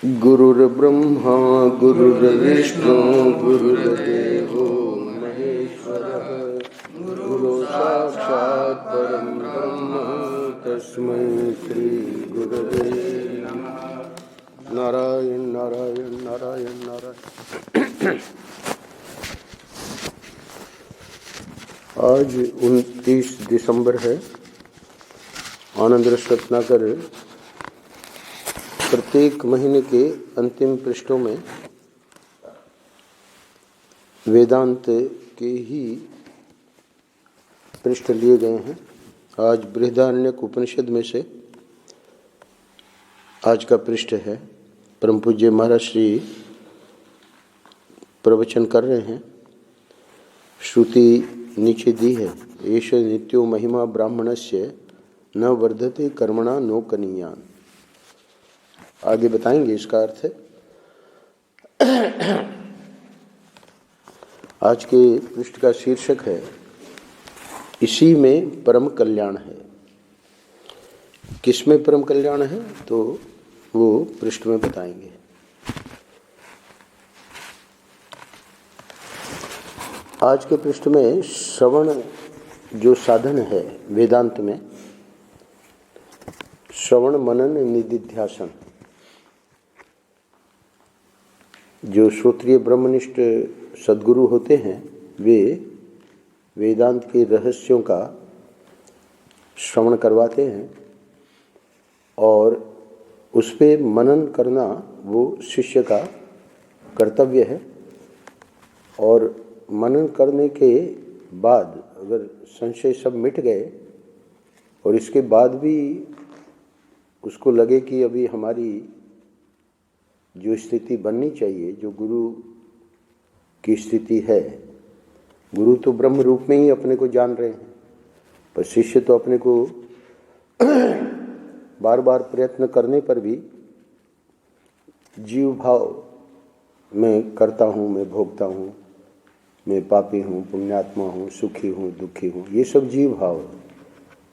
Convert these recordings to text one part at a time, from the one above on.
गुरुर्ब्रह्मा गुरुर्विष्णु गुरुर्देवो महेश्वरः गुरु साक्षात् परं ब्रह्म तस्मै श्री गुरवे नमः। नारायण नारायण नारायण नारायण। आज 29 दिसंबर है। आनंद रस रत्नाकर प्रत्येक महीने के अंतिम पृष्ठों में वेदांत के ही पृष्ठ लिए गए हैं। आज बृहदारण्यक उपनिषद में से आज का पृष्ठ है। परम पूज्य महाराज श्री प्रवचन कर रहे हैं। श्रुति नीचे दी है, एष नित्यो महिमा ब्राह्मणस्य न वर्धते कर्मणा नो कनीयान। आगे बताएंगे इसका अर्थ है। आज के पृष्ठ का शीर्षक है इसी में परम कल्याण है। किस में परम कल्याण है तो वो पृष्ठ में बताएंगे। आज के पृष्ठ में श्रवण जो साधन है वेदांत में, श्रवण मनन निदिध्यासन, जो श्रोत्रिय ब्रह्मनिष्ठ सद्गुरु होते हैं वे वेदांत के रहस्यों का श्रवण करवाते हैं और उस पे मनन करना वो शिष्य का कर्तव्य है। और मनन करने के बाद अगर संशय सब मिट गए और इसके बाद भी उसको लगे कि अभी हमारी जो स्थिति बननी चाहिए, जो गुरु की स्थिति है, गुरु तो ब्रह्म रूप में ही अपने को जान रहे हैं, पर शिष्य तो अपने को बार बार प्रयत्न करने पर भी जीव भाव में करता हूँ, मैं भोगता हूँ, मैं पापी हूँ, पुण्यात्मा हूँ, सुखी हूँ, दुखी हूँ, ये सब जीव भाव,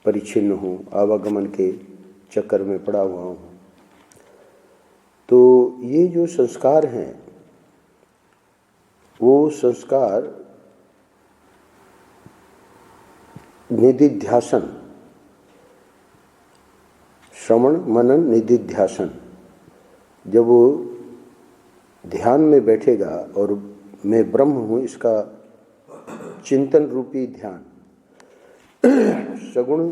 परिच्छिन्न हूँ, आवागमन के चक्कर में पड़ा हुआ हूँ। तो ये जो संस्कार हैं वो संस्कार निदिध्यासन, श्रवण मनन निदिध्यासन, जब वो ध्यान में बैठेगा और मैं ब्रह्म हूँ इसका चिंतन रूपी ध्यान, सगुण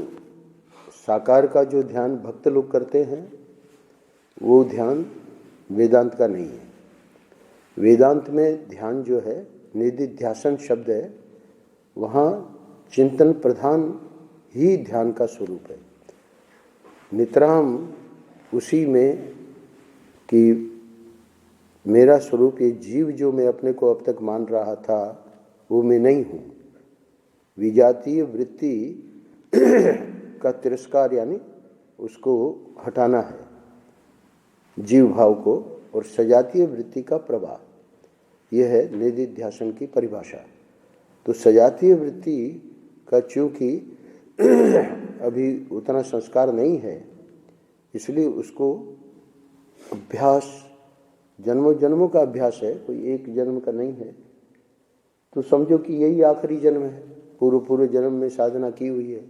साकार का जो ध्यान भक्त लोग करते हैं वो ध्यान वेदांत का नहीं है। वेदांत में ध्यान जो है निदिध्यासन शब्द है, वहाँ चिंतन प्रधान ही ध्यान का स्वरूप है। नितराम उसी में कि मेरा स्वरूप ये जीव जो मैं अपने को अब तक मान रहा था वो मैं नहीं हूँ। विजातीय वृत्ति का तिरस्कार यानी उसको हटाना है, जीव भाव को, और सजातीय वृत्ति का प्रवाह, यह है निदिध्यासन की परिभाषा। तो सजातीय वृत्ति का चूँकि अभी उतना संस्कार नहीं है, इसलिए उसको अभ्यास, जन्मों जन्मों का अभ्यास है, कोई एक जन्म का नहीं है। तो समझो कि यही आखिरी जन्म है, पूर्व जन्म में साधना की हुई है।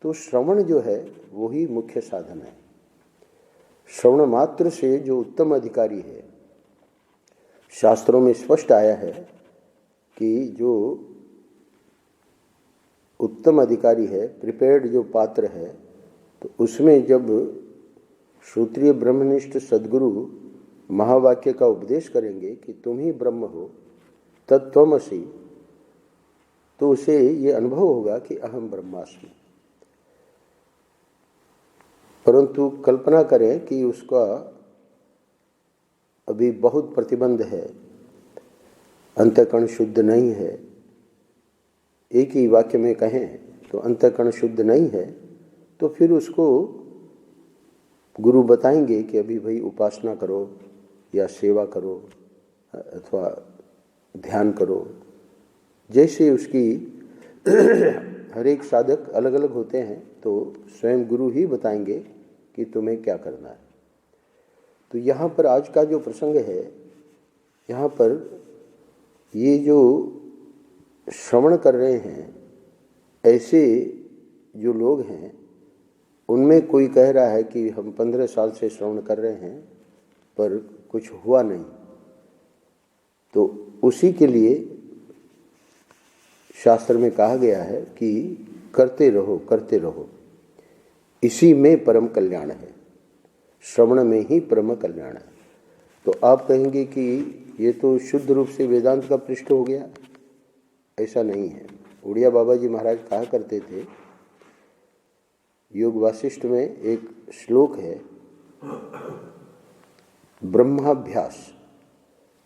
तो श्रवण जो है वही मुख्य साधन है। श्रवण मात्र से जो उत्तम अधिकारी है, शास्त्रों में स्पष्ट आया है कि जो उत्तम अधिकारी है, प्रिपेयर्ड जो पात्र है, तो उसमें जब श्रोत्रिय ब्रह्मनिष्ठ सद्गुरु महावाक्य का उपदेश करेंगे कि तुम ही ब्रह्म हो, तत्त्वमसि, तो उसे ये अनुभव होगा कि अहम ब्रह्मास्मि। परंतु कल्पना करें कि उसका अभी बहुत प्रतिबंध है, अंतःकरण शुद्ध नहीं है। एक ही वाक्य में कहें तो अंतःकरण शुद्ध नहीं है, तो फिर उसको गुरु बताएंगे कि अभी भाई उपासना करो या सेवा करो अथवा ध्यान करो। जैसे उसकी हर एक साधक अलग अलग होते हैं, तो स्वयं गुरु ही बताएंगे कि तुम्हें क्या करना है। तो यहाँ पर आज का जो प्रसंग है, यहाँ पर ये जो श्रवण कर रहे हैं, ऐसे जो लोग हैं, उनमें कोई कह रहा है कि हम 15 साल से श्रवण कर रहे हैं पर कुछ हुआ नहीं, तो उसी के लिए शास्त्र में कहा गया है कि करते रहो करते रहो, इसी में परम कल्याण है, श्रवण में ही परम कल्याण है। तो आप कहेंगे कि ये तो शुद्ध रूप से वेदांत का पृष्ठ हो गया, ऐसा नहीं है। उड़िया बाबा जी महाराज कहा करते थे, योग वासिष्ठ में एक श्लोक है, ब्रह्माभ्यास।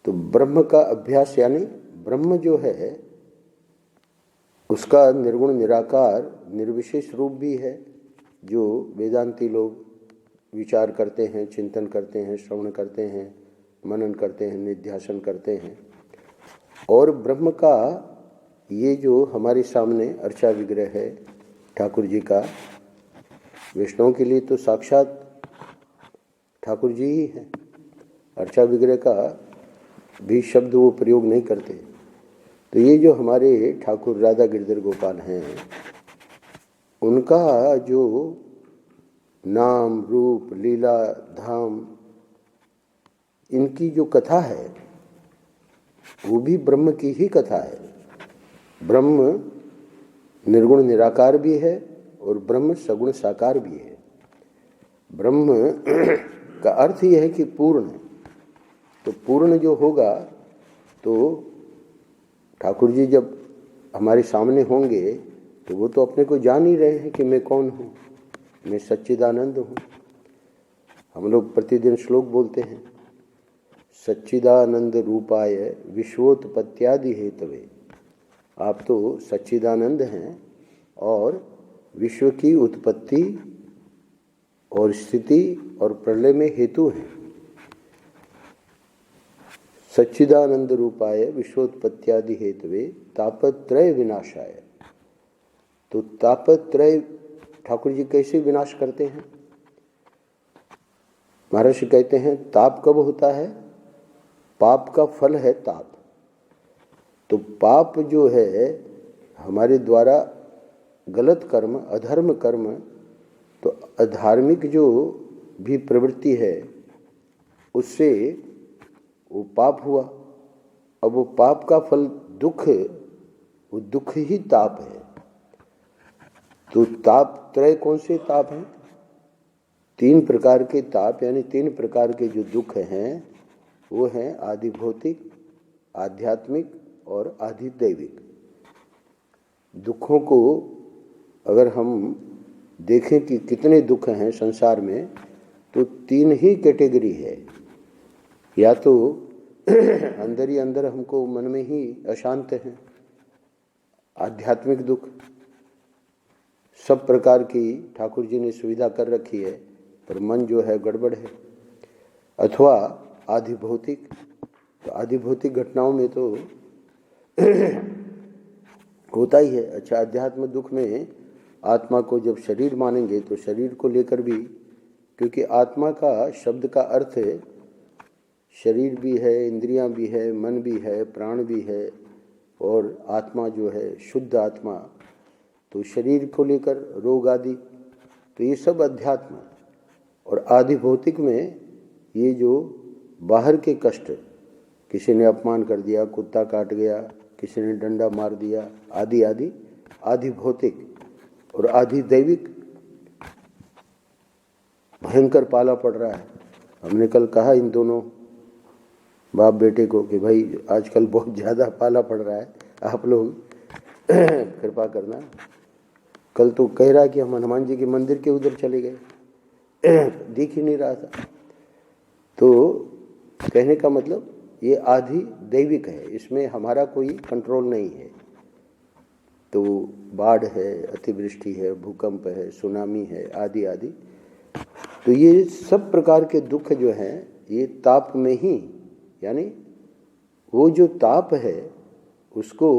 तो ब्रह्म का अभ्यास यानी ब्रह्म जो है उसका निर्गुण निराकार निर्विशेष रूप भी है, जो वेदांती लोग विचार करते हैं, चिंतन करते हैं, श्रवण करते हैं, मनन करते हैं, निध्यासन करते हैं। और ब्रह्म का ये जो हमारे सामने अर्चा विग्रह है ठाकुर जी का, वैष्णव के लिए तो साक्षात ठाकुर जी ही है, अर्चा विग्रह का भी शब्द वो प्रयोग नहीं करते। तो ये जो हमारे ठाकुर राधा गिरधर गोपाल हैं, उनका जो नाम रूप लीला धाम, इनकी जो कथा है वो भी ब्रह्म की ही कथा है। ब्रह्म निर्गुण निराकार भी है और ब्रह्म सगुण साकार भी है। ब्रह्म का अर्थ ही है कि पूर्ण, तो पूर्ण जो होगा, तो ठाकुर जी जब हमारे सामने होंगे तो वो तो अपने को जान ही रहे हैं कि मैं कौन हूँ, मैं सच्चिदानंद हूँ। हम लोग प्रतिदिन श्लोक बोलते हैं, सच्चिदानंद रूपाय विश्वोत्पत्त्यादि हेतवे। आप तो सच्चिदानंद हैं और विश्व की उत्पत्ति और स्थिति और प्रलय में हेतु हैं। सच्चिदानंद रूपाय विश्वोत्पत्त्यादि हेतवे तापत्रय विनाशाय। तो तापत्रय ठाकुर जी कैसे विनाश करते हैं? महर्षि कहते हैं ताप कब होता है? पाप का फल है ताप। तो पाप जो है हमारे द्वारा गलत कर्म, अधर्म कर्म, तो अधार्मिक जो भी प्रवृत्ति है उससे वो पाप हुआ। अब वो पाप का फल दुख, वो दुख ही ताप है। तो ताप त्रय कौन से ताप हैं? 3 प्रकार के ताप, यानी 3 प्रकार के जो दुख हैं वो हैं आदि भौतिक, आध्यात्मिक और आदि दैविक। दुखों को अगर हम देखें कि कितने दुख हैं संसार में, तो 3 ही कैटेगरी है। या तो अंदर ही अंदर हमको मन में ही अशांत हैं, आध्यात्मिक दुख, सब प्रकार की ठाकुर जी ने सुविधा कर रखी है पर मन जो है गड़बड़ है। अथवा आदि भौतिक, तो आदि भौतिक घटनाओं में तो होता ही है। अच्छा, अध्यात्म दुख में आत्मा को जब शरीर मानेंगे तो शरीर को लेकर भी, क्योंकि आत्मा का शब्द का अर्थ है शरीर भी है, इंद्रियां भी है, मन भी है, प्राण भी है, और आत्मा जो है शुद्ध आत्मा, तो शरीर को लेकर रोग आदि, तो ये सब अध्यात्म। और आदि भौतिक में ये जो बाहर के कष्ट, किसी ने अपमान कर दिया, कुत्ता काट गया, किसी ने डंडा मार दिया, आदि आदि, आदि भौतिक। और आदि दैविक भयंकर पाला पड़ रहा है। हमने कल कहा इन दोनों बाप बेटे को कि भाई आजकल बहुत ज़्यादा पाला पड़ रहा है, आप लोग कृपा करना। कल तो कह रहा कि हम हनुमान जी के मंदिर के उधर चले गए, दिख ही नहीं रहा था। तो कहने का मतलब ये आदि दैविक है, इसमें हमारा कोई कंट्रोल नहीं है। तो बाढ़ है, अतिवृष्टि है, भूकंप है, सुनामी है, आदि आदि। तो ये सब प्रकार के दुख जो हैं ये ताप में ही, यानी वो जो ताप है उसको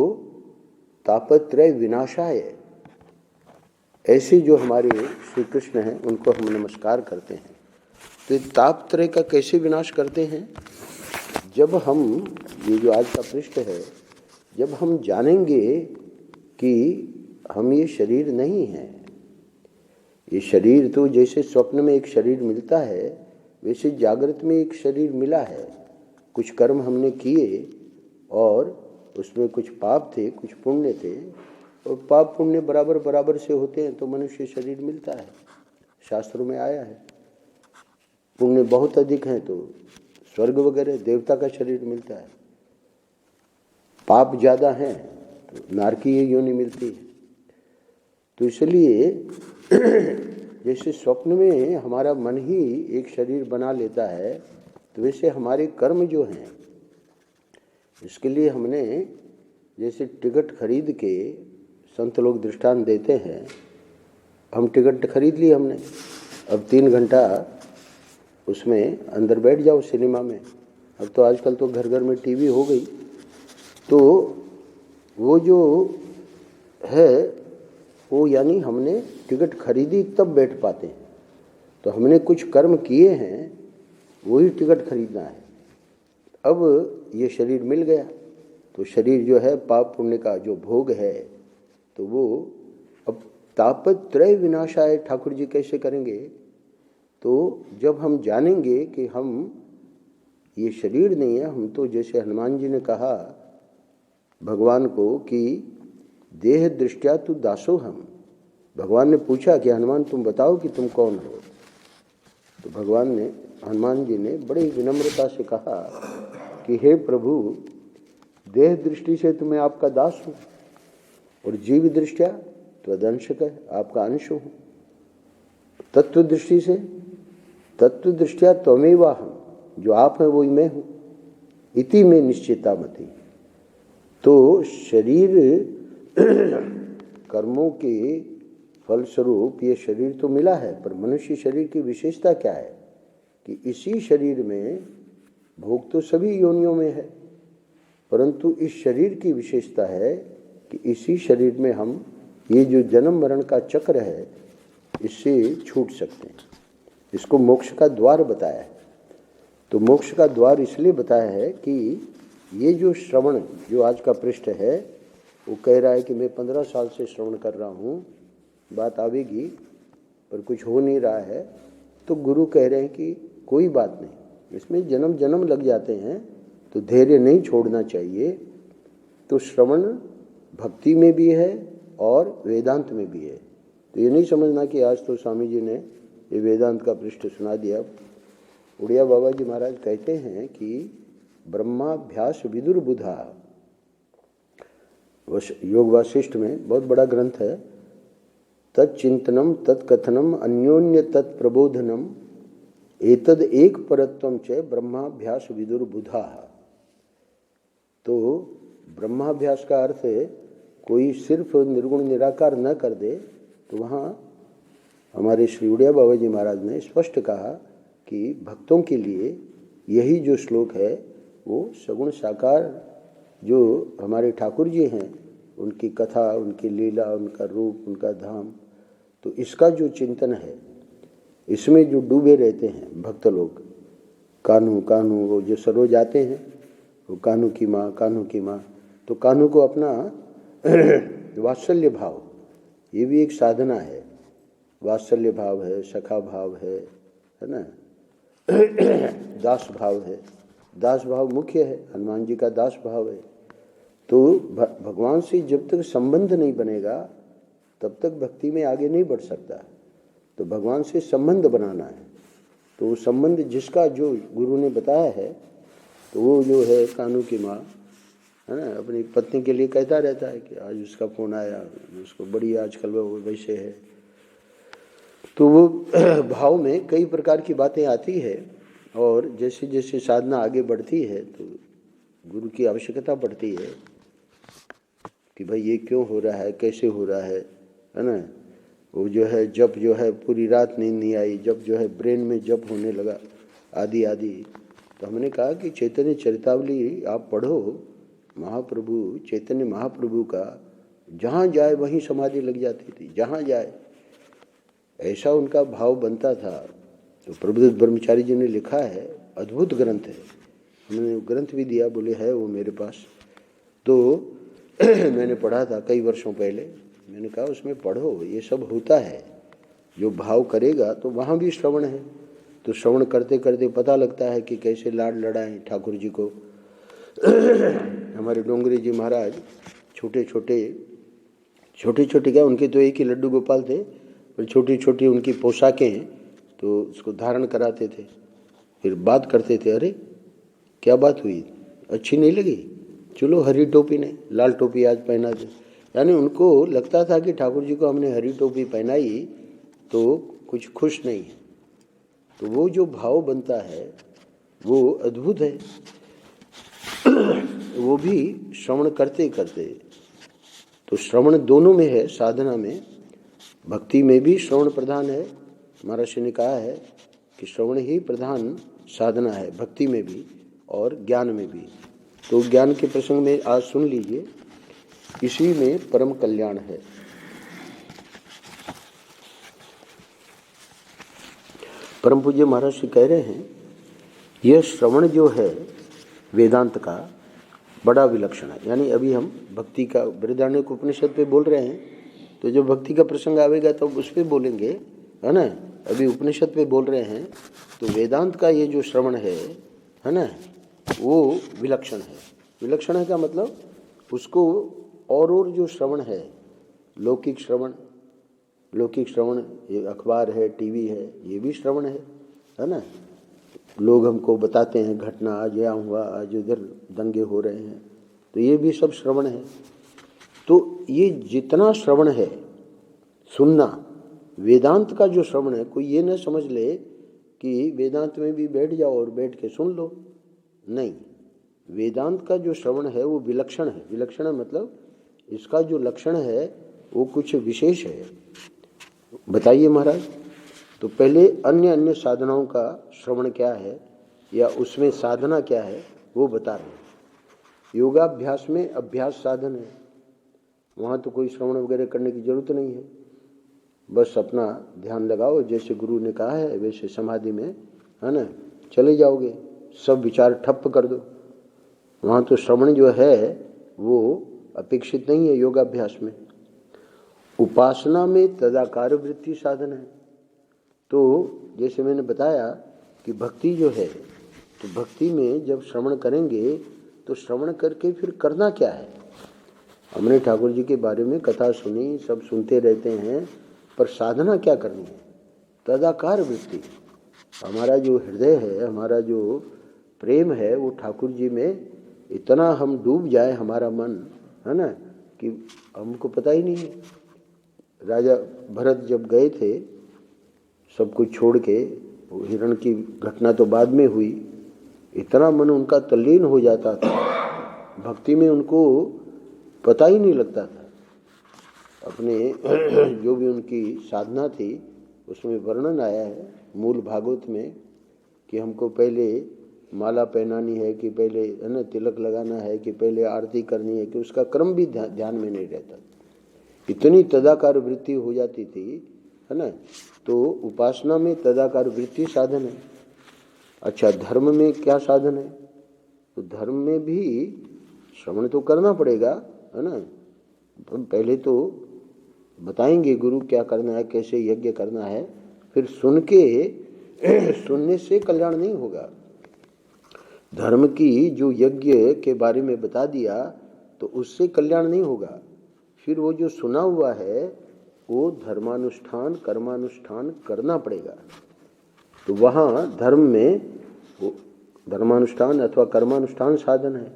तापत्रय विनाशाय, ऐसे जो हमारे श्री कृष्ण हैं उनको हम नमस्कार करते हैं। तो ताप त्रय का कैसे विनाश करते हैं? जब हम, ये जो आज का पृष्ठ है, जब हम जानेंगे कि हम ये शरीर नहीं है, ये शरीर तो जैसे स्वप्न में एक शरीर मिलता है वैसे जागृत में एक शरीर मिला है। कुछ कर्म हमने किए और उसमें कुछ पाप थे, कुछ पुण्य थे, और पाप पुण्य बराबर बराबर से होते हैं तो मनुष्य शरीर मिलता है। शास्त्रों में आया है, पुण्य बहुत अधिक हैं तो स्वर्ग वगैरह देवता का शरीर मिलता है, पाप ज़्यादा हैं तो नारकीय योनि मिलती है। तो इसलिए जैसे स्वप्न में हमारा मन ही एक शरीर बना लेता है, तो वैसे हमारे कर्म जो हैं, इसके लिए हमने जैसे टिकट खरीद के, संत लोग दृष्टांत देते हैं, हम टिकट खरीद ली हमने, अब 3 घंटा उसमें अंदर बैठ जाओ सिनेमा में। अब तो आजकल तो घर घर में टीवी हो गई, तो वो जो है वो यानी हमने टिकट खरीदी तब बैठ पाते हैं। तो हमने कुछ कर्म किए हैं, वही टिकट खरीदना है। अब ये शरीर मिल गया तो शरीर जो है पाप पुण्य का जो भोग है, तो वो अब तापत्रय विनाशाय ठाकुर जी कैसे करेंगे? तो जब हम जानेंगे कि हम ये शरीर नहीं है, हम तो जैसे हनुमान जी ने कहा भगवान को कि देह दृष्टया तु दासो हम। भगवान ने पूछा कि हनुमान तुम बताओ कि तुम कौन हो? तो भगवान ने, हनुमान जी ने बड़ी विनम्रता से कहा कि हे प्रभु, देह दृष्टि से तो मैं आपका दास हूँ, और जीव दृष्टिया त्वदंशक है, आपका अंश हूँ। तत्व दृष्टि से, तत्व दृष्टिया त्वमेवा हम, जो आप हैं वही मैं हूँ। इति में निश्चिता मति। तो शरीर कर्मों के फलस्वरूप ये शरीर तो मिला है, पर मनुष्य शरीर की विशेषता क्या है कि इसी शरीर में भोग तो सभी योनियों में है, परंतु इस शरीर की विशेषता है कि इसी शरीर में हम ये जो जन्म मरण का चक्र है इससे छूट सकते हैं। इसको मोक्ष का द्वार बताया है। तो मोक्ष का द्वार इसलिए बताया है कि ये जो श्रवण, जो आज का पृष्ठ है, वो कह रहा है कि मैं 15 साल से श्रवण कर रहा हूँ, बात आवेगी पर कुछ हो नहीं रहा है। तो गुरु कह रहे हैं कि कोई बात नहीं, इसमें जन्म जन्म लग जाते हैं तो धैर्य नहीं छोड़ना चाहिए। तो श्रवण भक्ति में भी है और वेदांत में भी है। तो ये नहीं समझना कि आज तो स्वामी जी ने ये वेदांत का पृष्ठ सुना दिया। उड़िया बाबा जी महाराज कहते हैं कि ब्रह्माभ्यास विदुर बुधा, योग वासिष्ठ में बहुत बड़ा ग्रंथ है, तत्चिंतनम तत्कथनम अन्योन्य तत्प्रबोधनम एतद एक परत्वम च ब्रह्माभ्यास विदुर बुधा। तो ब्रह्माभ्यास का अर्थ है कोई सिर्फ निर्गुण निराकार न कर दे। तो वहाँ हमारे श्री उड़िया बाबा जी महाराज ने स्पष्ट कहा कि भक्तों के लिए यही जो श्लोक है वो सगुण साकार जो हमारे ठाकुर जी हैं, उनकी कथा, उनकी लीला, उनका रूप, उनका धाम, तो इसका जो चिंतन है, इसमें जो डूबे रहते हैं भक्त लोग, कान्हू कान्हू, वो जो सरोज आते हैं, वो कान्हू की माँ, कान्हू की माँ, तो कान्हू को अपना वात्सल्य भाव, ये भी एक साधना है। वात्सल्य भाव है, सखा भाव है ना, दास भाव है। दास भाव मुख्य है, हनुमान जी का दास भाव है। तो भगवान से जब तक संबंध नहीं बनेगा तब तक भक्ति में आगे नहीं बढ़ सकता। तो भगवान से संबंध बनाना है। तो वो संबंध जिसका जो गुरु ने बताया है, तो वो जो है कान्हू की माँ है ना, अपनी पत्नी के लिए कहता रहता है कि आज उसका फ़ोन आया, उसको बड़ी आजकल वो वैसे है। तो वो भाव में कई प्रकार की बातें आती है, और जैसे जैसे साधना आगे बढ़ती है तो गुरु की आवश्यकता पड़ती है कि भाई ये क्यों हो रहा है, कैसे हो रहा है ना। वो जो है जप जो है पूरी रात नींद नहीं आई, जब जो है ब्रेन में जप होने लगा आदि आदि। तो हमने कहा कि चैतन्य चरितावली आप पढ़ो, महाप्रभु चैतन्य महाप्रभु का जहाँ जाए वहीं समाधि लग जाती थी, जहाँ जाए ऐसा उनका भाव बनता था। तो प्रबुद्ध ब्रह्मचारी जी ने लिखा है, अद्भुत ग्रंथ है, हमने ग्रंथ भी दिया, बोले है वो मेरे पास। तो मैंने पढ़ा था कई वर्षों पहले, मैंने कहा उसमें पढ़ो, ये सब होता है, जो भाव करेगा तो वहाँ भी श्रवण है। तो श्रवण करते करते पता लगता है कि कैसे लाड लड़ाएं ठाकुर जी को। हमारे डोंगरी जी महाराज छोटे छोटे क्या, उनके तो एक ही लड्डू गोपाल थे, पर छोटी छोटी उनकी पोशाकें, तो उसको धारण कराते थे, फिर बात करते थे, अरे क्या बात हुई, अच्छी नहीं लगी, चलो हरी टोपी नहीं, लाल टोपी आज पहना दे। यानी उनको लगता था कि ठाकुर जी को हमने हरी टोपी पहनाई तो कुछ खुश नहीं है। तो वो जो भाव बनता है वो अद्भुत है। वो भी श्रवण करते करते, तो श्रवण दोनों में है, साधना में, भक्ति में भी श्रवण प्रधान है। महर्षि ने कहा है कि श्रवण ही प्रधान साधना है, भक्ति में भी और ज्ञान में भी। तो ज्ञान के प्रसंग में आज सुन लीजिए, इसी में परम कल्याण है। परम पूज्य महर्षि कह रहे हैं, यह श्रवण जो है वेदांत का बड़ा विलक्षण है। यानी अभी हम भक्ति का बृहदारण्यक उपनिषद पे बोल रहे हैं, तो जो भक्ति का प्रसंग आवेगा तो उस पर बोलेंगे, है ना। अभी उपनिषद पे बोल रहे हैं, तो वेदांत का ये जो श्रवण है ना, वो विलक्षण है। विलक्षण है का मतलब उसको और जो श्रवण है, लौकिक श्रवण, ये अखबार है, टीवी है, ये भी श्रवण है ना। लोग हमको बताते हैं घटना, आज यहाँ हुआ, आज उधर दंगे हो रहे हैं, तो ये भी सब श्रवण है। तो ये जितना श्रवण है, सुनना, वेदांत का जो श्रवण है, कोई ये न समझ ले कि वेदांत में भी बैठ जाओ और बैठ के सुन लो, नहीं। वेदांत का जो श्रवण है वो विलक्षण है। विलक्षण मतलब इसका जो लक्षण है वो कुछ विशेष है। बताइए महाराज। तो पहले अन्य साधनाओं का श्रवण क्या है या उसमें साधना क्या है वो बता रहे हैं। योगाभ्यास में अभ्यास साधन है, वहाँ तो कोई श्रवण वगैरह करने की जरूरत नहीं है, बस अपना ध्यान लगाओ, जैसे गुरु ने कहा है वैसे समाधि में, है ना, चले जाओगे, सब विचार ठप्प कर दो। वहाँ तो श्रवण जो है वो अपेक्षित नहीं है योगाभ्यास में। उपासना में तदाकार वृत्ति साधन है। तो जैसे मैंने बताया कि भक्ति जो है, तो भक्ति में जब श्रवण करेंगे तो श्रवण करके फिर करना क्या है। हमने ठाकुर जी के बारे में कथा सुनी, सब सुनते रहते हैं, पर साधना क्या करनी है। तदाकार वृत्ति, हमारा जो हृदय है, हमारा जो प्रेम है, वो ठाकुर जी में इतना हम डूब जाए, हमारा मन, है ना, कि हमको पता ही नहीं है। राजा भरत जब गए थे सब कुछ छोड़ के, हिरण की घटना तो बाद में हुई, इतना मन उनका तल्लीन हो जाता था भक्ति में, उनको पता ही नहीं लगता था। अपने जो भी उनकी साधना थी उसमें वर्णन आया है मूल भागवत में कि हमको पहले माला पहनानी है कि पहले, है ना, तिलक लगाना है कि पहले आरती करनी है, कि उसका क्रम भी ध्यान में नहीं रहता। इतनी तदाकार वृत्ति हो जाती थी, है ना। तो उपासना में तदाकार वृत्ति साधन है। अच्छा, धर्म में क्या साधन है। तो धर्म में भी श्रवण तो करना पड़ेगा, है ना। पहले तो बताएंगे गुरु क्या करना है, कैसे यज्ञ करना है, फिर सुन के सुनने से कल्याण नहीं होगा। धर्म की जो यज्ञ के बारे में बता दिया तो उससे कल्याण नहीं होगा। फिर वो जो सुना हुआ है वो धर्मानुष्ठान कर्मानुष्ठान करना पड़ेगा। तो वहाँ धर्म में वो धर्मानुष्ठान अथवा कर्मानुष्ठान साधन है,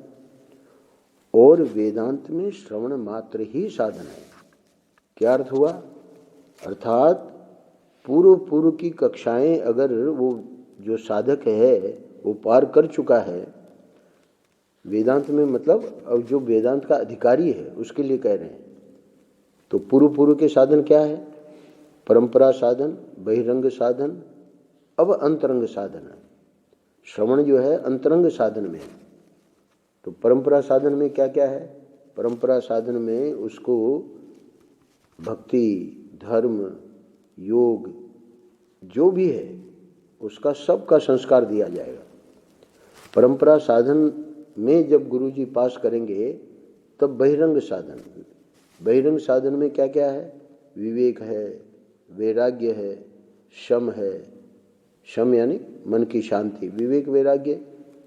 और वेदांत में श्रवण मात्र ही साधन है। क्या अर्थ हुआ। अर्थात पूर्व की कक्षाएं अगर वो जो साधक है वो पार कर चुका है वेदांत में, मतलब अब जो वेदांत का अधिकारी है उसके लिए कह रहे हैं। तो पूर्व के साधन क्या है। परंपरा साधन, बहिरंग साधन, अब अंतरंग साधन है। श्रवण जो है अंतरंग साधन में है। तो परंपरा साधन में क्या क्या है। परंपरा साधन में उसको भक्ति, धर्म, योग जो भी है उसका सबका संस्कार दिया जाएगा। परंपरा साधन में जब गुरुजी पास करेंगे तब बहिरंग साधन, बहिरंग साधन में क्या क्या है? विवेक है, वैराग्य है, शम है। शम यानी मन की शांति, विवेक वैराग्य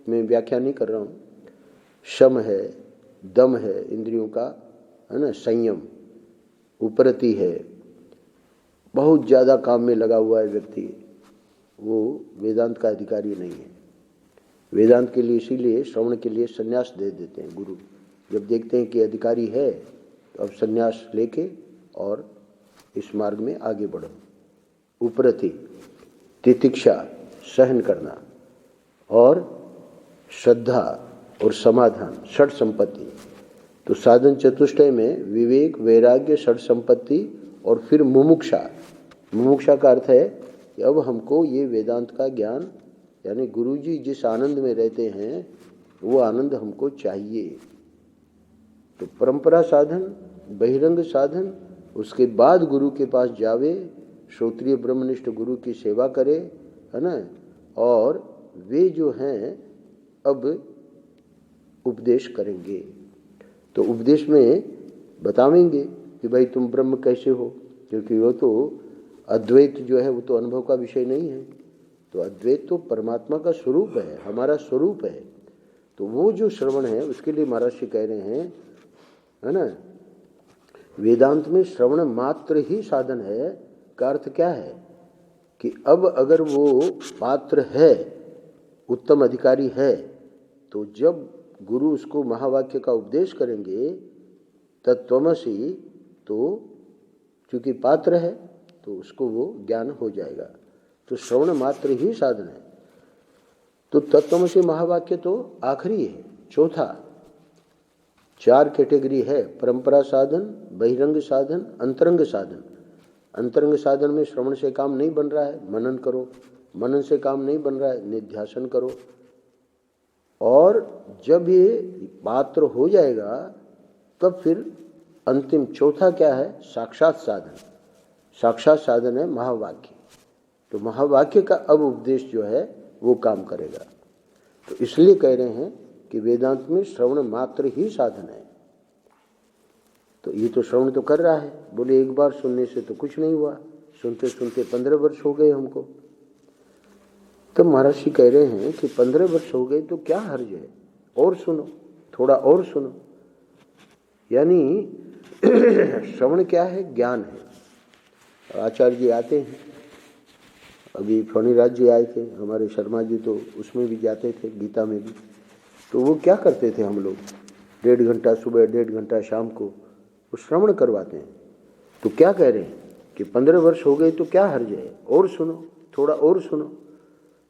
में व्याख्या नहीं कर रहा हूँ। शम है, दम है इंद्रियों का, है ना, संयम, उपरति है। बहुत ज़्यादा काम में लगा हुआ है व्यक्ति, वो वेदांत का अधिकारी नहीं है। वेदांत के लिए इसीलिए श्रवण के लिए संन्यास दे देते हैं गुरु। जब देखते हैं कि अधिकारी है तो अब संन्यास लेके और इस मार्ग में आगे बढ़ो। उपरति, तितिक्षा, सहन करना, और श्रद्धा और समाधान, षट संपत्ति। तो साधन चतुष्टय में विवेक, वैराग्य, षट संपत्ति और फिर मुमुक्षा। मुमुक्षा का अर्थ है कि अब हमको ये वेदांत का ज्ञान, यानी गुरुजी जिस आनंद में रहते हैं वो आनंद हमको चाहिए। तो परंपरा साधन, बहिरंग साधन, उसके बाद गुरु के पास जावे, श्रोत्रिय ब्रह्मनिष्ठ गुरु की सेवा करे, है ना, और वे जो हैं अब उपदेश करेंगे। तो उपदेश में बतावेंगे कि भाई तुम ब्रह्म कैसे हो, क्योंकि वो तो अद्वैत जो है वो तो अनुभव का विषय नहीं है। तो अद्वैत तो परमात्मा का स्वरूप है, हमारा स्वरूप है। तो वो जो श्रवण है उसके लिए महाराज जी कह रहे हैं, है ना, वेदांत में श्रवण मात्र ही साधन है। का अर्थ क्या है कि अब अगर वो पात्र है, उत्तम अधिकारी है, तो जब गुरु उसको महावाक्य का उपदेश करेंगे तत्त्वमसि, तो चूंकि पात्र है तो उसको वो ज्ञान हो जाएगा। तो श्रवण मात्र ही साधन है। तो तत्त्वमसि महावाक्य तो आखिरी है, चौथा। 4 कैटेगरी है, परंपरा साधन, बहिरंग साधन, अंतरंग साधन। अंतरंग साधन में श्रवण से काम नहीं बन रहा है, मनन करो। मनन से काम नहीं बन रहा है, निध्यासन करो। और जब ये पात्र हो जाएगा तब फिर अंतिम चौथा क्या है? साक्षात साधन। साक्षात साधन है महावाक्य। तो महावाक्य का अब उपदेश जो है वो काम करेगा। तो इसलिए कह रहे हैं कि वेदांत में श्रवण मात्र ही साधन है। तो ये तो श्रवण तो कर रहा है, बोले एक बार सुनने से तो कुछ नहीं हुआ, सुनते सुनते 15 वर्ष हो गए हमको। तो महाराज जी कह रहे हैं कि 15 वर्ष हो गए तो क्या हर्ज है, और सुनो, थोड़ा और सुनो। यानी श्रवण क्या है? ज्ञान है। आचार्य जी आते हैं, अभी फणिराज जी आए थे, हमारे शर्मा जी तो उसमें भी जाते थे, गीता में भी। तो वो क्या करते थे, हम लोग 1.5 घंटा सुबह, 1.5 घंटा शाम को वो श्रवण करवाते हैं। तो क्या कह रहे हैं कि 15 वर्ष हो गए तो क्या हर्ज है, और सुनो, थोड़ा और सुनो।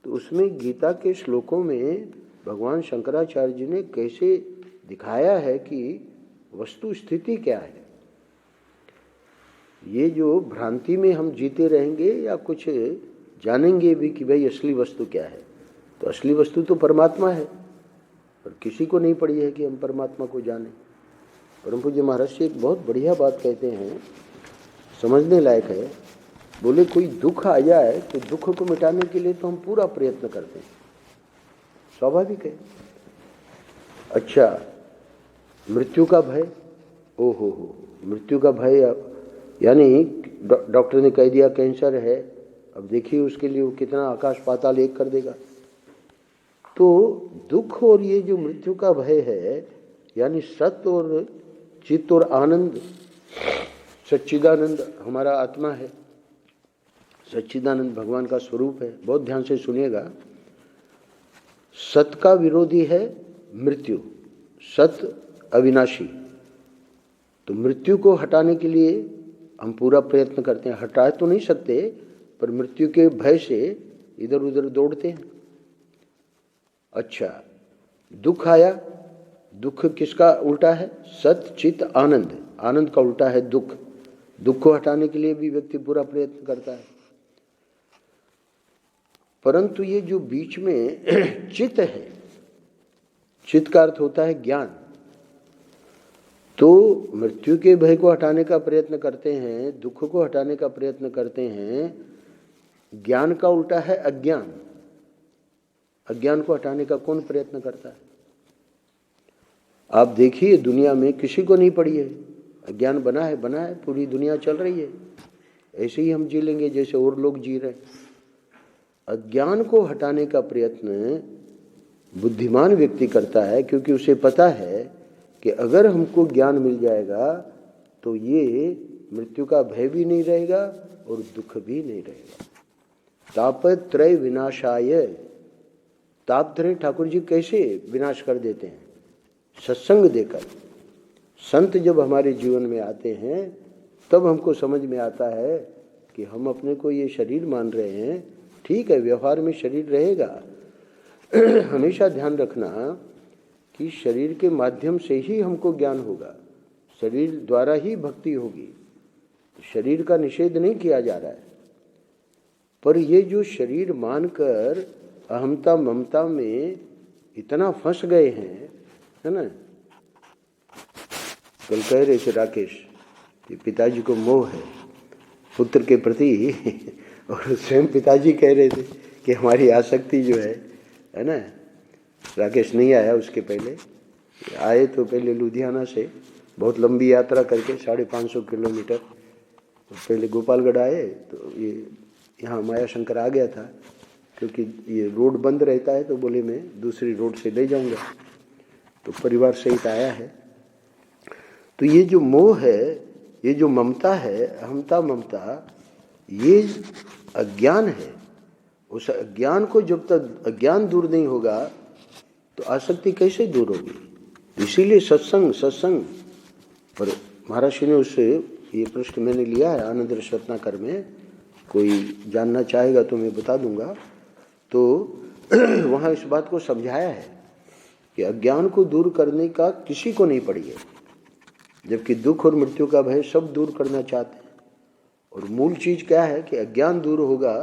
तो उसमें गीता के श्लोकों में भगवान शंकराचार्य जी ने कैसे दिखाया है कि वस्तु स्थिति क्या है। ये जो भ्रांति में हम जीते रहेंगे या कुछ जानेंगे भी कि भाई असली वस्तु क्या है, तो असली वस्तु तो परमात्मा है, पर किसी को नहीं पड़ी है कि हम परमात्मा को जाने। परम पूज्य महाराज जी एक बहुत बढ़िया बात कहते हैं, समझने लायक है। बोले कोई दुख आ जाए तो दुख को मिटाने के लिए तो हम पूरा प्रयत्न करते हैं, स्वाभाविक है। अच्छा, मृत्यु का भय, ओहो हो, मृत्यु का भय, यानी डॉक्टर ने कह दिया कैंसर है, अब देखिए उसके लिए वो कितना आकाश पाताल एक कर देगा। तो दुख और ये जो मृत्यु का भय है, यानी सत्य और चित्त और आनंद, सच्चिदानंद हमारा आत्मा है, सच्चिदानंद भगवान का स्वरूप है। बहुत ध्यान से सुनिएगा, सत्य का विरोधी है मृत्यु, सत्य अविनाशी। तो मृत्यु को हटाने के लिए हम पूरा प्रयत्न करते हैं, हटा तो नहीं सकते, पर मृत्यु के भय से इधर उधर दौड़ते हैं। अच्छा, दुख आया, दुख किसका उल्टा है? सत चित आनंद, आनंद का उल्टा है दुख। दुख को हटाने के लिए भी व्यक्ति पूरा प्रयत्न करता है, परंतु ये जो बीच में चित है, चित का अर्थ होता है ज्ञान। तो मृत्यु के भय को हटाने का प्रयत्न करते हैं, दुख को हटाने का प्रयत्न करते हैं, ज्ञान का उल्टा है अज्ञान। अज्ञान को हटाने का कौन प्रयत्न करता है? आप देखिए दुनिया में किसी को नहीं पड़ी है, अज्ञान बना है, पूरी दुनिया चल रही है। ऐसे ही हम जी लेंगे जैसे और लोग जी रहे हैं। अज्ञान को हटाने का प्रयत्न बुद्धिमान व्यक्ति करता है, क्योंकि उसे पता है कि अगर हमको ज्ञान मिल जाएगा तो ये मृत्यु का भय भी नहीं रहेगा और दुख भी नहीं रहेगा। तापत्रय विनाशाय, तापत्रय ठाकुर जी कैसे विनाश कर देते हैं? सत्संग देकर। संत जब हमारे जीवन में आते हैं तब हमको समझ में आता है कि हम अपने को ये शरीर मान रहे हैं। ठीक है, व्यवहार में शरीर रहेगा। हमेशा ध्यान रखना कि शरीर के माध्यम से ही हमको ज्ञान होगा, शरीर द्वारा ही भक्ति होगी। शरीर का निषेध नहीं किया जा रहा है, पर ये जो शरीर मानकर अहमता ममता में इतना फंस गए हैं, है ना। कल कह रहे थे राकेश कि पिताजी को मोह है पुत्र के प्रति और स्वयं पिताजी कह रहे थे कि हमारी आसक्ति जो है ना। राकेश नहीं आया, उसके पहले आए तो पहले लुधियाना से बहुत लंबी यात्रा करके 550 किलोमीटर पहले गोपालगढ़ आए। तो ये यहाँ माया शंकर आ गया था, क्योंकि ये रोड बंद रहता है तो बोले मैं दूसरी रोड से ले जाऊंगा, तो परिवार सहित आया है। तो ये जो मोह है, ये जो ममता है, अहमता ममता, ये अज्ञान है। उस अज्ञान को जब तक अज्ञान दूर नहीं होगा तो आसक्ति कैसे दूर होगी? इसीलिए सत्संग पर महर्षि ने उससे ये प्रश्न मैंने लिया है आनंद रस रत्नाकर में, कोई जानना चाहेगा तो मैं बता दूंगा। तो वहाँ इस बात को समझाया है कि अज्ञान को दूर करने का किसी को नहीं पड़ी है, जबकि दुख और मृत्यु का भय सब दूर करना चाहते हैं। और मूल चीज क्या है कि अज्ञान दूर होगा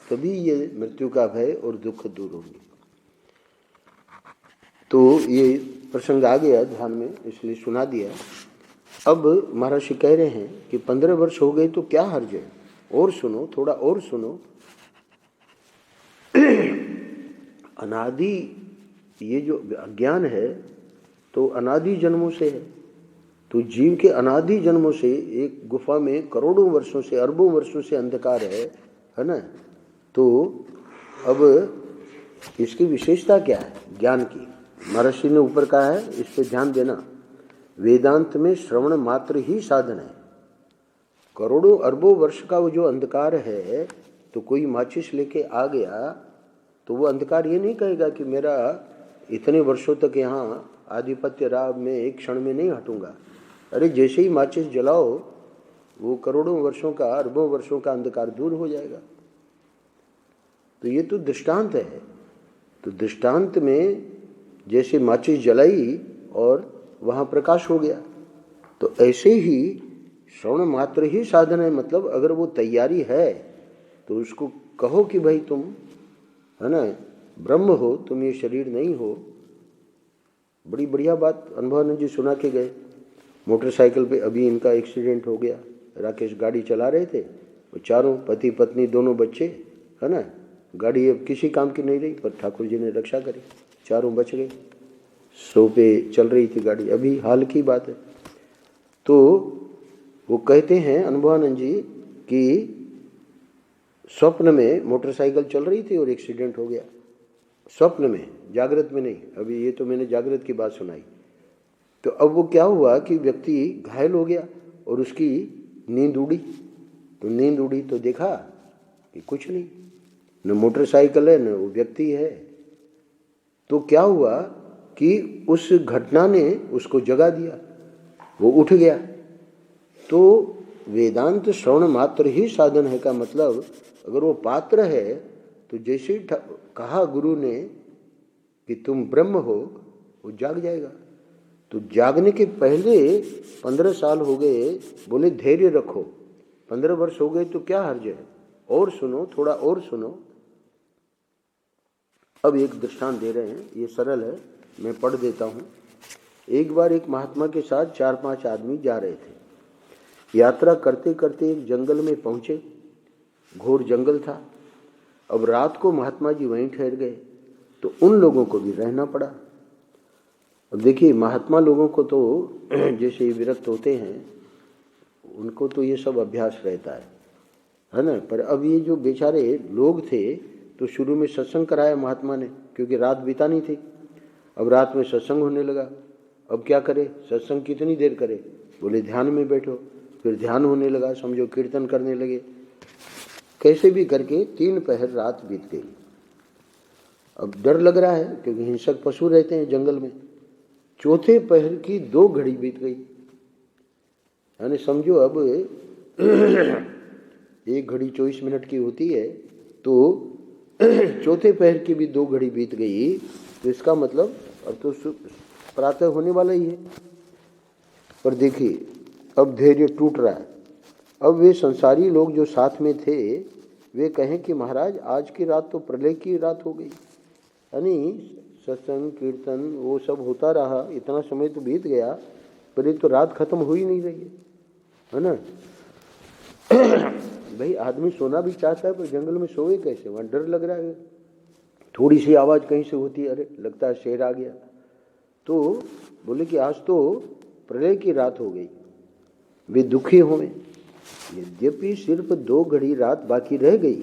तभी ये मृत्यु का भय और दुख दूर होंगे। तो ये प्रसंग आ गया ध्यान में, इसलिए सुना दिया। अब महर्षि कह रहे हैं कि 15 वर्ष हो गए तो क्या हर्ज है, और सुनो, थोड़ा और सुनो। अनादि ये जो अज्ञान है तो अनादि जन्मों से है। तो जीव के अनादि जन्मों से एक गुफा में करोड़ों वर्षों से, अरबों वर्षों से अंधकार है ना। तो अब इसकी विशेषता क्या है ज्ञान की? महर्षि ने ऊपर कहा है, इस पे ध्यान देना। वेदांत में श्रवण मात्र ही साधन है। करोड़ों अरबों वर्ष का वो जो अंधकार है, तो कोई माचिस लेके आ गया तो वो अंधकार ये नहीं कहेगा कि मेरा इतने वर्षों तक यहाँ आधिपत्य रहा, मैं एक क्षण में नहीं हटूंगा। अरे जैसे ही माचिस जलाओ वो करोड़ों वर्षों का, अरबों वर्षों का अंधकार दूर हो जाएगा। तो ये तो दृष्टांत है। तो दृष्टांत में जैसे माचिस जलाई और वहाँ प्रकाश हो गया, तो ऐसे ही श्रवण मात्र ही साधन है। मतलब अगर वो तैयारी है तो उसको कहो कि भाई तुम, है ना, ब्रह्म हो, तुम ये शरीर नहीं हो। बड़ी बढ़िया बात अनुभवानंद जी सुना के गए। मोटरसाइकिल पे अभी इनका एक्सीडेंट हो गया, राकेश गाड़ी चला रहे थे, वो चारों पति पत्नी दोनों बच्चे, है ना, गाड़ी अब किसी काम की नहीं रही, पर ठाकुर जी ने रक्षा करी, चारों बच गए। 100 पे चल रही थी गाड़ी, अभी हाल की बात है। तो वो कहते हैं अनुभवानंद जी कि स्वप्न में मोटरसाइकिल चल रही थी और एक्सीडेंट हो गया। स्वप्न में, जागृत में नहीं। अभी ये तो मैंने जागृत की बात सुनाई। तो अब वो क्या हुआ कि व्यक्ति घायल हो गया और उसकी नींद उड़ी। तो नींद उड़ी तो देखा कि कुछ नहीं, न मोटरसाइकिल है न वो व्यक्ति है। तो क्या हुआ कि उस घटना ने उसको जगा दिया, वो उठ गया। तो वेदांत श्रवण मात्र ही साधन है का मतलब, अगर वो पात्र है तो जैसे ही कहा गुरु ने कि तुम ब्रह्म हो, वो जाग जाएगा। तो जागने के पहले 15 साल हो गए, बोले धैर्य रखो। 15 वर्ष हो गए तो क्या हर्ज है, और सुनो, थोड़ा और सुनो। अब एक दृष्टांत दे रहे हैं, ये सरल है, मैं पढ़ देता हूँ। एक बार एक महात्मा के साथ 4-5 आदमी जा रहे थे। यात्रा करते करते एक जंगल में पहुंचे। घोर जंगल था, अब रात को महात्मा जी वहीं ठहर गए तो उन लोगों को भी रहना पड़ा। अब देखिए महात्मा लोगों को तो जैसे विरक्त होते हैं उनको तो ये सब अभ्यास रहता है ना। पर अब ये जो बेचारे लोग थे तो शुरू में सत्संग कराया महात्मा ने, क्योंकि रात बितानी थी। अब रात में सत्संग होने लगा। अब क्या करे, सत्संग कितनी देर करे, बोले ध्यान में बैठो। फिर ध्यान होने लगा, समझो कीर्तन करने लगे। कैसे भी करके 3 पहर रात बीत गई। अब डर लग रहा है क्योंकि हिंसक पशु रहते हैं जंगल में। 4थे पहर की 2 घड़ी बीत गई, यानी समझो अब 1 घड़ी 24 मिनट की होती है तो 4थे पहर की भी 2 घड़ी बीत गई। तो इसका मतलब अब तो प्रातः होने वाला ही है। पर देखिए अब धैर्य टूट रहा है। अब वे संसारी लोग जो साथ में थे वे कहें कि महाराज आज की रात तो प्रलय की रात हो गई, यानी सत्संग कीर्तन वो सब होता रहा, इतना समय तो बीत गया पर ये तो रात खत्म हो ही नहीं रही है ना। भाई आदमी सोना भी चाहता है पर जंगल में सोए कैसे, वहाँ डर लग रहा है। थोड़ी सी आवाज़ कहीं से होती है, अरे लगता है शेर आ गया। तो बोले कि आज तो प्रलय की रात हो गई, वे दुखी हुए। यद्यपि सिर्फ 2 घड़ी रात बाकी रह गई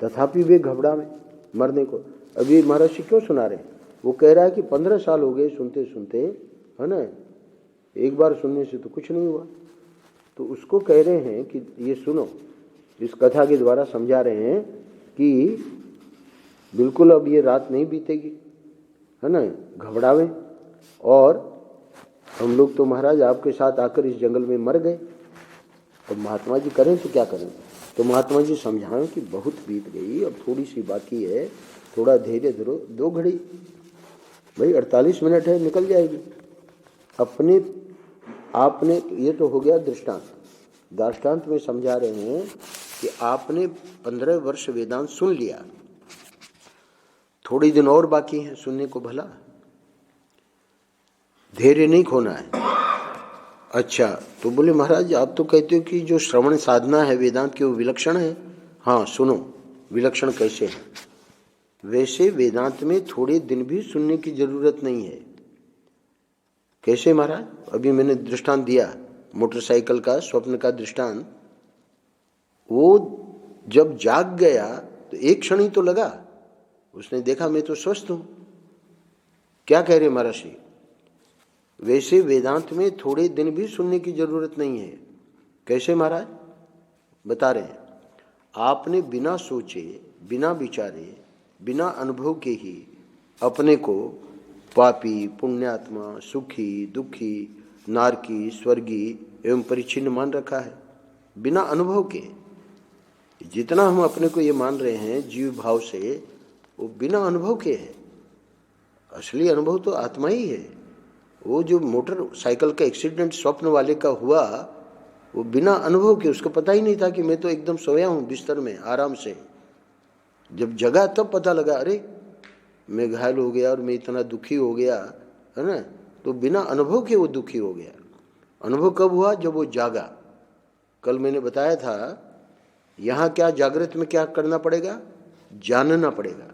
तथापि वे घबराए मरने को। अभी महर्षि क्यों सुना रहे हैं, वो कह रहा है कि 15 साल हो गए सुनते सुनते, है ना, एक बार सुनने से तो कुछ नहीं हुआ। तो उसको कह रहे हैं कि ये सुनो, इस कथा के द्वारा समझा रहे हैं कि बिल्कुल अब ये रात नहीं बीतेगी, है ना, घबरावे। और हम लोग तो महाराज आपके साथ आकर इस जंगल में मर गए, अब महात्मा जी करें तो क्या करें। तो महात्मा जी समझाएं कि बहुत बीत गई, अब थोड़ी सी बाकी है, थोड़ा धैर्य धरो। 2 घड़ी भाई 48 मिनट है, निकल जाएगी। अपने आपने ये तो हो गया दृष्टांत। दृष्टांत में समझा रहे हैं कि आपने 15 वर्ष वेदांत सुन लिया, थोड़ी दिन और बाकी है सुनने को, भला धैर्य नहीं खोना है। अच्छा, तो बोले महाराज आप तो कहते हो कि जो श्रवण साधना है वेदांत की वो विलक्षण है। हाँ सुनो, विलक्षण कैसे है। वैसे वेदांत में थोड़े दिन भी सुनने की जरूरत नहीं है। कैसे महाराज, अभी मैंने दृष्टांत दिया मोटरसाइकिल का, स्वप्न का दृष्टांत। वो जब जाग गया तो एक क्षण ही तो लगा, उसने देखा मैं तो स्वस्थ हूं। क्या कह रहे महर्षि, वैसे वेदांत में थोड़े दिन भी सुनने की जरूरत नहीं है। कैसे महाराज, बता रहे हैं। आपने बिना सोचे, बिना विचारे, बिना अनुभव के ही अपने को पापी, पुण्यात्मा, सुखी, दुखी, नारकी, स्वर्गी एवं परिच्छिन्न मान रखा है, बिना अनुभव के। जितना हम अपने को ये मान रहे हैं जीव भाव से, वो बिना अनुभव के है। असली अनुभव तो आत्मा ही है। वो जो मोटरसाइकिल का एक्सीडेंट स्वप्न वाले का हुआ, वो बिना अनुभव के, उसको पता ही नहीं था कि मैं तो एकदम सोया हूँ बिस्तर में आराम से। जब जगा तब पता लगा अरे मैं घायल हो गया और मैं इतना दुखी हो गया, है ना। तो बिना अनुभव के वो दुखी हो गया। अनुभव कब हुआ, जब वो जागा। कल मैंने बताया था यहाँ क्या जागृत में क्या करना पड़ेगा, जानना पड़ेगा।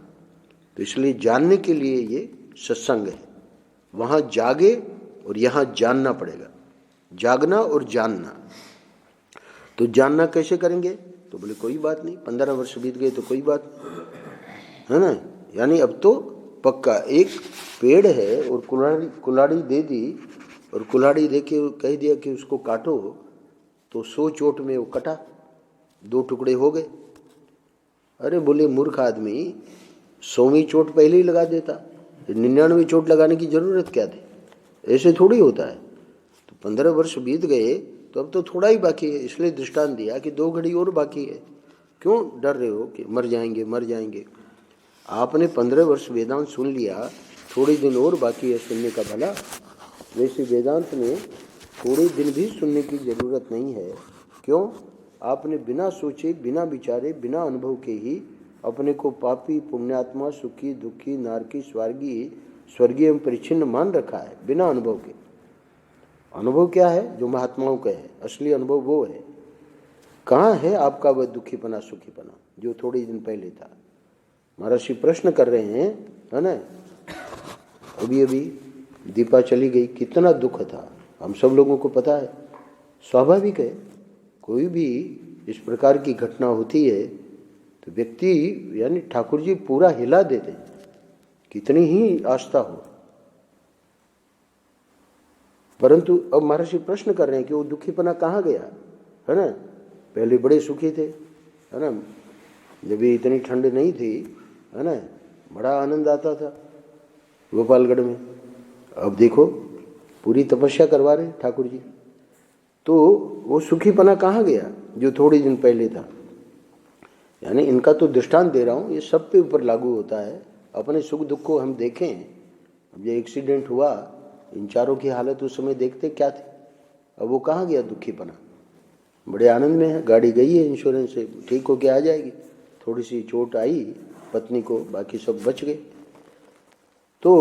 तो इसलिए जानने के लिए ये सत्संग है। वहाँ जागे और यहाँ जानना पड़ेगा, जागना और जानना। तो जानना कैसे करेंगे, तो बोले कोई बात नहीं, 15 वर्ष बीत गए तो कोई बात नहीं, है ना। यानी अब तो पक्का एक पेड़ है और कुल्हाड़ी दे दी, और कुल्हाड़ी दे के कह दिया कि उसको काटो, तो 100 चोट में वो कटा, 2 टुकड़े हो गए। अरे बोले मूर्ख आदमी, 100वीं चोट पहले ही लगा देता, 99वीं चोट लगाने की जरूरत क्या थी। ऐसे थोड़ी होता है। तो 15 वर्ष बीत गए तो अब तो थोड़ा ही बाकी है, इसलिए दृष्टांत दिया कि 2 घड़ी और बाकी है। क्यों डर रहे हो कि मर जाएंगे मर जाएंगे। आपने 15 वर्ष वेदांत सुन लिया, थोड़े दिन और बाकी है सुनने का, भला। वैसे वेदांत में थोड़े दिन भी सुनने की जरूरत नहीं है। क्यों, आपने बिना सोचे, बिना विचारे, बिना अनुभव के ही अपने को पापी, पुण्यात्मा, सुखी, दुखी, नारकी, स्वर्गीय एवं परिच्छिन्न मान रखा है, बिना अनुभव के। अनुभव क्या है, जो महात्माओं का है, असली अनुभव वो है। कहाँ है आपका वह दुखीपना, सुखीपना जो थोड़े दिन पहले था। महर्षि प्रश्न कर रहे हैं, है ना। अभी अभी दीपा चली गई, कितना दुख था, हम सब लोगों को पता है। स्वाभाविक है, कोई भी इस प्रकार की घटना होती है तो व्यक्ति यानी ठाकुर जी पूरा हिला देते हैं, कितनी ही आस्था हो। परंतु अब महर्षि प्रश्न कर रहे हैं कि वो दुखीपना कहाँ गया, है ना। पहले बड़े सुखी थे, है ना, जब ये इतनी ठंड नहीं थी, है ना, बड़ा आनंद आता था गोपालगढ़ में। अब देखो पूरी तपस्या करवा रहे ठाकुर जी, तो वो सुखीपना कहाँ गया जो थोड़े दिन पहले था। यानी इनका तो दृष्टांत दे रहा हूँ, ये सब पे ऊपर लागू होता है। अपने सुख दुख को हम देखें, अब ये एक्सीडेंट हुआ, इन चारों की हालत उस समय देखते क्या थी, अब वो कहाँ गया दुखीपना। बड़े आनंद में है, गाड़ी गई है इंश्योरेंस से, ठीक होके आ जाएगी। थोड़ी सी चोट आई पत्नी को, बाकी सब बच गए। तो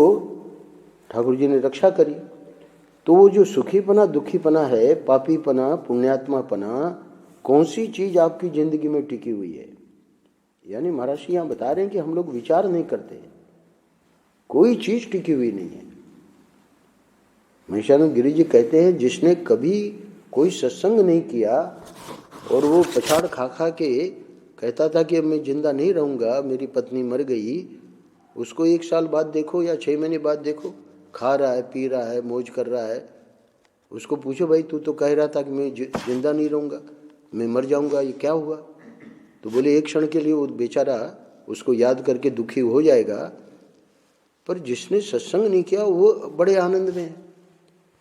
ठाकुर जी ने रक्षा करी। तो वो जो सुखीपना दुखीपना है, पापीपना पुण्यात्मापना, कौन सी चीज आपकी जिंदगी में टिकी हुई है। यानी महर्षि यहाँ बता रहे हैं कि हम लोग विचार नहीं करते, कोई चीज टिकी हुई नहीं है। महिषानंद गिरि जी कहते हैं, जिसने कभी कोई सत्संग नहीं किया और वो पछाड़ खा खा के कहता था कि अब मैं जिंदा नहीं रहूंगा, मेरी पत्नी मर गई, उसको 1 साल बाद देखो या 6 महीने बाद देखो, खा रहा है, पी रहा है, मौज कर रहा है। उसको पूछो, भाई तू तो कह रहा था कि मैं जिंदा नहीं रहूंगा, मैं मर जाऊंगा, ये क्या हुआ। तो बोले एक क्षण के लिए वो बेचारा उसको याद करके दुखी हो जाएगा, पर जिसने सत्संग नहीं किया वो बड़े आनंद में है,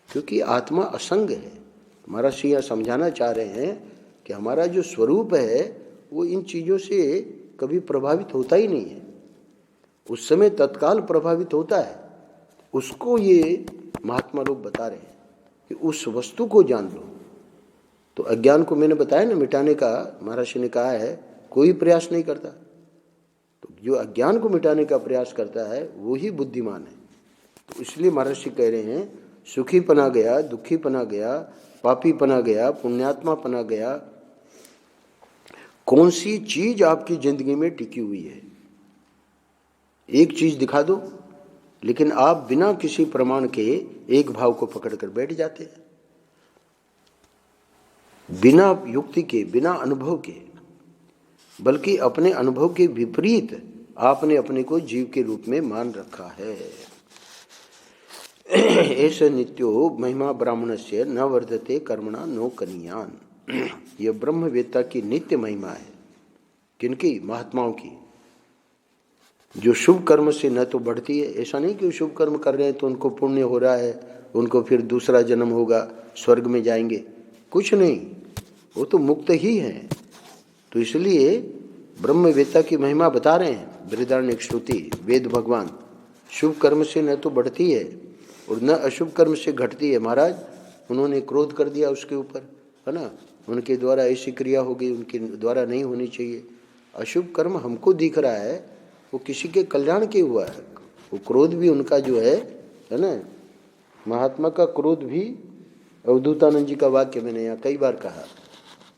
क्योंकि आत्मा असंग है। महर्षि यहाँ समझाना चाह रहे हैं कि हमारा जो स्वरूप है वो इन चीज़ों से कभी प्रभावित होता ही नहीं है। उस समय तत्काल प्रभावित होता है, उसको ये महात्मा लोग बता रहे हैं कि उस वस्तु को जान लो। तो अज्ञान को मैंने बताया ना मिटाने का, महर्षि ने कहा है कोई प्रयास नहीं करता। तो जो अज्ञान को मिटाने का प्रयास करता है वो ही बुद्धिमान है। तो इसलिए महर्षि कह रहे हैं, सुखी पना गया, दुखी पना गया, पापी पना गया, पुण्यात्मा पना गया, कौन सी चीज आपकी जिंदगी में टिकी हुई है। एक चीज दिखा दो, लेकिन आप बिना किसी प्रमाण के एक भाव को पकड़कर बैठ जाते हैं, बिना युक्ति के, बिना अनुभव के, बल्कि अपने अनुभव के विपरीत आपने अपने को जीव के रूप में मान रखा है। ऐसे नित्यो महिमा ब्राह्मणस्य न वर्धते कर्मणा नो कनियान। यह ब्रह्मवेत्ता की नित्य महिमा है। किनकी? महात्माओं की, जो शुभ कर्म से न तो बढ़ती है। ऐसा नहीं कि शुभ कर्म कर रहे हैं तो उनको पुण्य हो रहा है, उनको फिर दूसरा जन्म होगा, स्वर्ग में जाएंगे, कुछ नहीं, वो तो मुक्त ही है। तो इसलिए ब्रह्मवेत्ता की महिमा बता रहे हैं बृहदारण्यक श्रुति, वेद भगवान। शुभ कर्म से न तो बढ़ती है और न अशुभ कर्म से घटती है। महाराज उन्होंने क्रोध कर दिया उसके ऊपर, है ना, उनके द्वारा ऐसी क्रिया हो गई, उनके द्वारा नहीं होनी चाहिए। अशुभ कर्म हमको दिख रहा है, वो किसी के कल्याण के हुआ है। वो क्रोध भी उनका जो है ना, महात्मा का क्रोध भी, अवधूतानंद जी का वाक्य मैंने यहाँ कई बार कहा,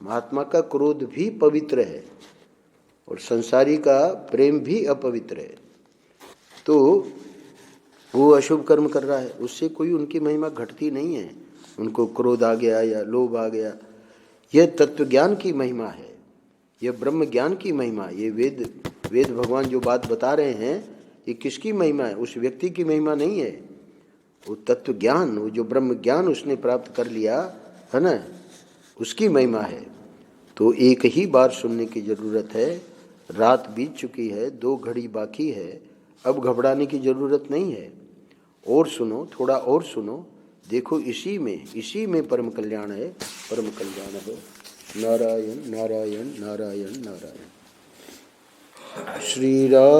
महात्मा का क्रोध भी पवित्र है और संसारी का प्रेम भी अपवित्र है। तो वो अशुभ कर्म कर रहा है, उससे कोई उनकी महिमा घटती नहीं है। उनको क्रोध आ गया या लोभ आ गया, यह तत्व ज्ञान की महिमा है, यह ब्रह्म ज्ञान की महिमा। ये वेद भगवान जो बात बता रहे हैं, ये किसकी महिमा है? उस व्यक्ति की महिमा नहीं है, वो तत्व ज्ञान, वो जो ब्रह्म ज्ञान उसने प्राप्त कर लिया है ना, उसकी महिमा है। तो एक ही बार सुनने की जरूरत है। रात बीत चुकी है, 2 घड़ी बाकी है, अब घबराने की जरूरत नहीं है। और सुनो, थोड़ा और सुनो, देखो इसी में परम कल्याण है, परम कल्याण है। नारायण नारायण नारायण नारायण। श्री राम।